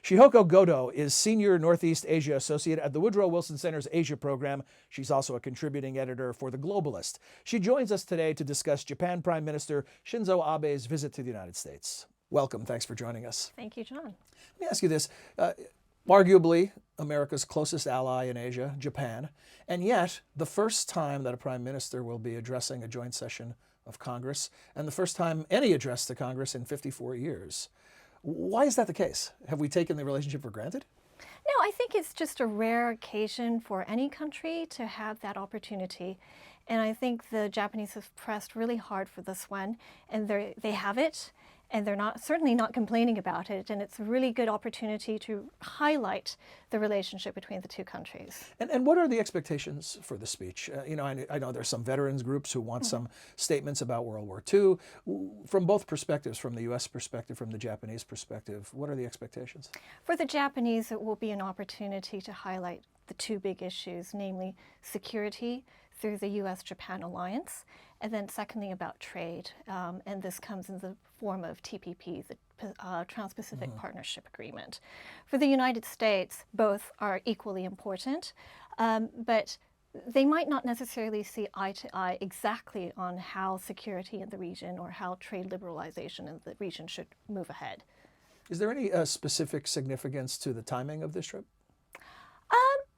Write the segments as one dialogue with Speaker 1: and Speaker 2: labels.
Speaker 1: Shihoko Goto is Senior Northeast Asia Associate at the Woodrow Wilson Center's Asia program. She's also a contributing editor for The Globalist. She joins us today to discuss Japan Prime Minister Shinzo Abe's visit to the United States. Welcome. Thanks for joining us.
Speaker 2: Thank you, John.
Speaker 1: Let me ask you this. Arguably, America's closest ally in Asia, Japan, and yet the first time that a prime minister will be addressing a joint session of Congress, and the first time any address to Congress in 54 years. Why is that the case? Have we taken the relationship for granted?
Speaker 2: No, I think it's just a rare occasion for any country to have that opportunity. And I think the Japanese have pressed really hard for this one, and they have it. And they're certainly not complaining about it. And it's a really good opportunity to highlight the relationship between the two countries.
Speaker 1: And what are the expectations for the speech? I know there's some veterans groups who want some statements about World War II. From both perspectives, from the U.S. perspective, from the Japanese perspective, what are the expectations?
Speaker 2: For the Japanese, it will be an opportunity to highlight the two big issues, namely security through the U.S.-Japan alliance, and then secondly about trade. And this comes in the form of TPP, the Trans-Pacific Partnership Agreement. For the United States, both are equally important, but they might not necessarily see eye to eye exactly on how security in the region or how trade liberalization in the region should move ahead.
Speaker 1: Is there any specific significance to the timing of this trip?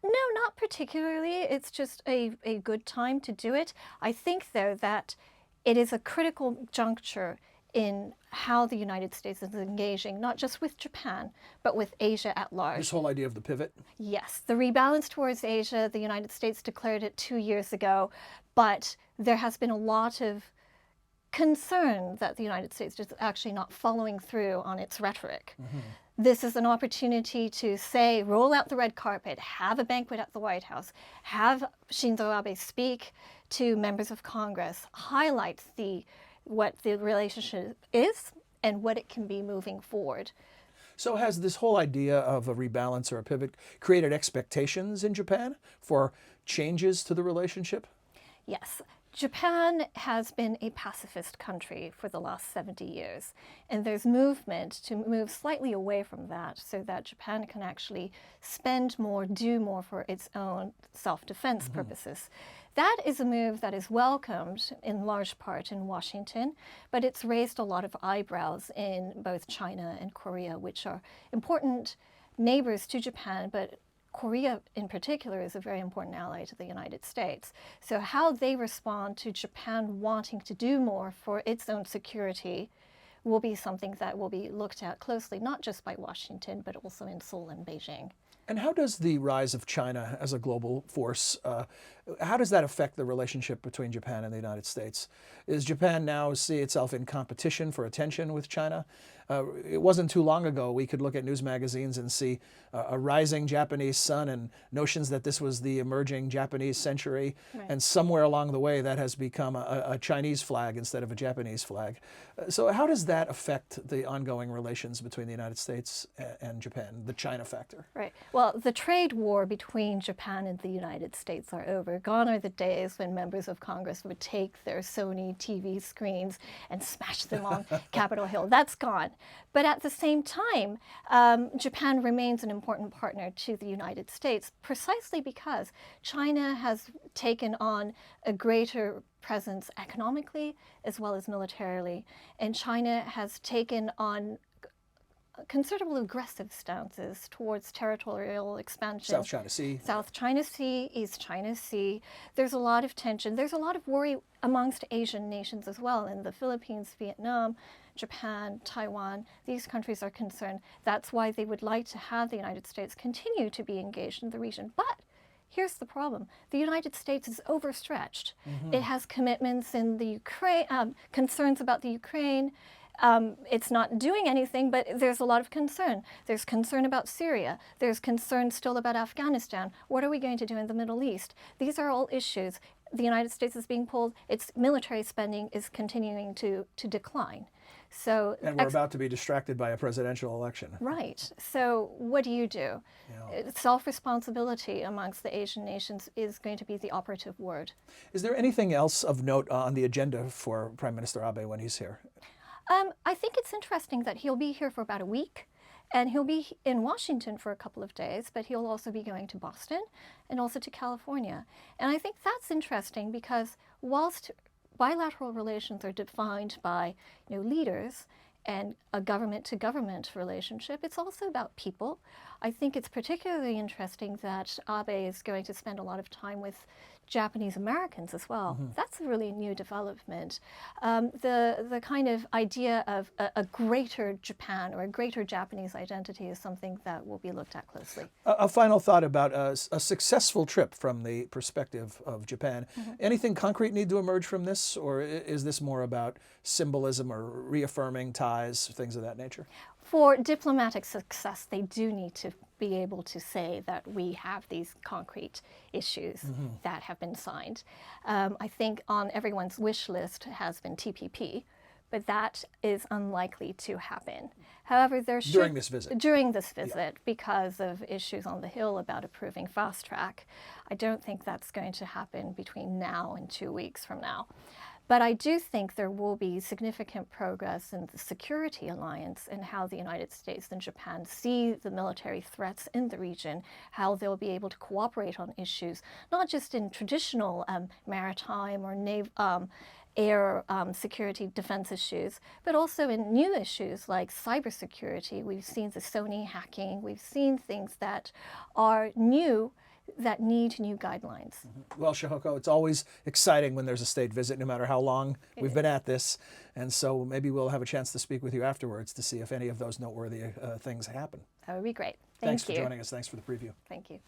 Speaker 2: No, not particularly. It's just a good time to do it. I think, though, that it is a critical juncture in how the United States is engaging, not just with Japan, but with Asia at large.
Speaker 1: This whole idea of the pivot?
Speaker 2: Yes. The rebalance towards Asia, the United States declared it 2 years ago, but there has been a lot of concern that the United States is actually not following through on its rhetoric. This is an opportunity to say, roll out the red carpet, have a banquet at the White House, have Shinzo Abe speak to members of Congress, highlight what the relationship is and what it can be moving forward.
Speaker 1: So has this whole idea of a rebalance or a pivot created expectations in Japan for changes to the relationship?
Speaker 2: Yes. Japan has been a pacifist country for the last 70 years, and there's movement to move slightly away from that so that Japan can actually spend more, do more for its own self-defense purposes. That is a move that is welcomed in large part in Washington, but it's raised a lot of eyebrows in both China and Korea, which are important neighbors to Japan, but Korea in particular is a very important ally to the United States. So how they respond to Japan wanting to do more for its own security will be something that will be looked at closely, not just by Washington, but also in Seoul and Beijing.
Speaker 1: And how does the rise of China as a global force, how does that affect the relationship between Japan and the United States? Is Japan now see itself in competition for attention with China? It wasn't too long ago we could look at news magazines and see a rising Japanese sun and notions that this was the emerging Japanese century. Right. And somewhere along the way that has become a Chinese flag instead of a Japanese flag. So how does that affect the ongoing relations between the United States and Japan, the China factor?
Speaker 2: Right. Well, the trade war between Japan and the United States are over. Gone are the days when members of Congress would take their Sony TV screens and smash them on Capitol Hill. That's gone. But at the same time, Japan remains an important partner to the United States precisely because China has taken on a greater presence economically as well as militarily. And China has taken on considerable aggressive stances towards territorial expansion.
Speaker 1: South China Sea.
Speaker 2: South China Sea, East China Sea. There's a lot of tension. There's a lot of worry amongst Asian nations as well. In the Philippines, Vietnam, Japan, Taiwan, these countries are concerned. That's why they would like to have the United States continue to be engaged in the region. But here's the problem. The United States is overstretched. It has commitments in the Ukraine, concerns about the Ukraine. It's not doing anything, but there's a lot of concern. There's concern about Syria. There's concern still about Afghanistan. What are we going to do in the Middle East? These are all issues. The United States is being pulled. Its military spending is continuing to decline. So,
Speaker 1: and we're about to be distracted by a presidential election.
Speaker 2: Right. So what do you do? Yeah. Self-responsibility amongst the Asian nations is going to be the operative word.
Speaker 1: Is there anything else of note on the agenda for Prime Minister Abe when he's here?
Speaker 2: I think it's interesting that he'll be here for about a week. And he'll be in Washington for a couple of days, but he'll also be going to Boston and also to California. And I think that's interesting because whilst bilateral relations are defined by leaders and a government-to-government relationship, it's also about people. I think it's particularly interesting that Abe is going to spend a lot of time with Japanese Americans as well. That's a really new development. The kind of idea of a greater Japan or a greater Japanese identity is something that will be looked at closely.
Speaker 1: A final thought about a successful trip from the perspective of Japan. Anything concrete need to emerge from this, or is this more about symbolism or reaffirming ties, things of that nature?
Speaker 2: For diplomatic success, they do need to be able to say that we have these concrete issues that have been signed. I think on everyone's wish list has been TPP, but that is unlikely to happen. However, there should...
Speaker 1: During this visit.
Speaker 2: During this visit, because of issues on the Hill about approving fast track. I don't think that's going to happen between now and 2 weeks from now. But I do think there will be significant progress in the security alliance and how the United States and Japan see the military threats in the region, how they'll be able to cooperate on issues, not just in traditional maritime or air security defense issues, but also in new issues like cybersecurity. We've seen the Sony hacking. We've seen things that are new that need new guidelines.
Speaker 1: Well, Shihoko, it's always exciting when there's a state visit, no matter how long we've been at this. And so maybe we'll have a chance to speak with you afterwards to see if any of those noteworthy things happen.
Speaker 2: That would be great.
Speaker 1: Thanks for joining us. Thanks for the preview.
Speaker 2: Thank you.